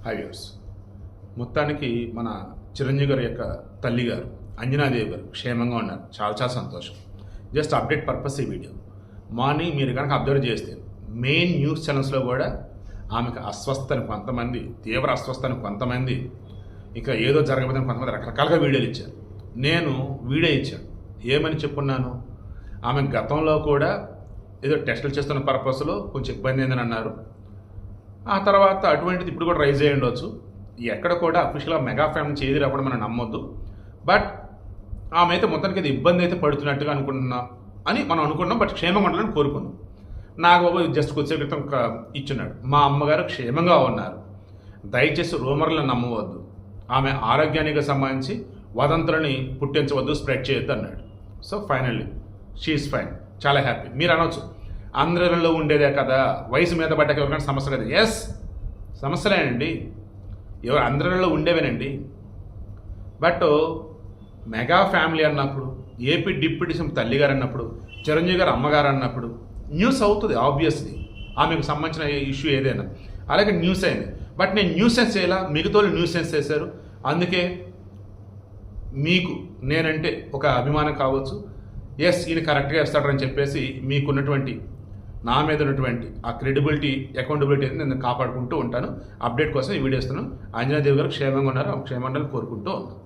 Hi viewers. మొత్తానికి మన చిరంజీవి గారి యొక్క తల్లి గారు అంజనాదేవి గారు క్షేమంగా ఉన్నారు. చాలా చాలా సంతోషం. జస్ట్ అప్డేట్ పర్పస్ ఈ వీడియో. మార్నింగ్ మీరు కనుక అబ్జర్వ్ చేస్తే మెయిన్ న్యూస్ ఛానల్స్లో కూడా ఆమెకు అస్వస్థని కొంతమంది, తీవ్ర అస్వస్థని కొంతమంది, ఇక ఏదో జరగబోదని కొంతమంది రకరకాలుగా వీడియోలు ఇచ్చారు. నేను వీడియో ఇచ్చాను. ఏమని చెప్పున్నాను? ఆమె గతంలో కూడా ఏదో టెస్టులు చేస్తున్న పర్పస్లో కొంచెం ఇబ్బంది అయిందని అన్నారు. ఆ తర్వాత అటువంటిది ఇప్పుడు కూడా రైజ్ అయ్యి ఉండొచ్చు. ఎక్కడ కూడా అఫీషియల్గా మెగా ఫ్యామిలీ చేది రావడం మనం నమ్మొద్దు. బట్ ఆమె అయితే మొత్తానికి అది ఇబ్బంది అయితే పడుతున్నట్టుగా మనం అనుకున్నాం. బట్ క్షేమంగా ఉండాలని కోరుకున్నాం. నాగబాబు జస్ట్ కొద్దిసేపు క్రితం ఇచ్చున్నాడు, మా అమ్మగారు క్షేమంగా ఉన్నారు, దయచేసి రూమర్లను నమ్మవద్దు, ఆమె ఆరోగ్యానికి సంబంధించి వదంతులని పుట్టించవద్దు, స్ప్రెడ్ చేయొద్దు అన్నాడు. So finally she's fine. చాలా హ్యాపీ. మీరు అనొచ్చు అందరిలో ఉండేదే కదా, వయసు మీద పడ్డాక ఎవరికైనా సమస్య కదా. ఎస్, సమస్యలేనండి, ఎవరు అందరిలో ఉండేవేనండి. బట్ మెగా ఫ్యామిలీ అన్నప్పుడు, ఏపీ డిప్యూటీ సీఎం తల్లి గారు అన్నప్పుడు, చిరంజీవి గారు అమ్మగారు అన్నప్పుడు న్యూస్ అవుతుంది ఆబ్వియస్లీ, ఆమెకు సంబంధించిన ఇష్యూ ఏదైనా. అలాగే న్యూస్ అయింది. బట్ నేను న్యూస్ సెన్స్ చేయాల, మిగతా న్యూస్ సెన్స్ చేశారు. అందుకే మీకు నేనంటే ఒక అభిమానం కావచ్చు, ఎస్ ఈయన కరెక్ట్గా ఇస్తాడని చెప్పేసి మీకున్నటువంటి, నా మీద ఉన్నటువంటి ఆ క్రెడిబిలిటీ, అకౌంటబిలిటీ నేను కాపాడుకుంటూ ఉంటాను. అప్డేట్ కోసం ఈ వీడియో ఇస్తున్నాను. అంజనాదేవి గారు క్షేమంగా ఉన్నారు, క్షేమంగా కోరుకుంటూ ఉన్నాను.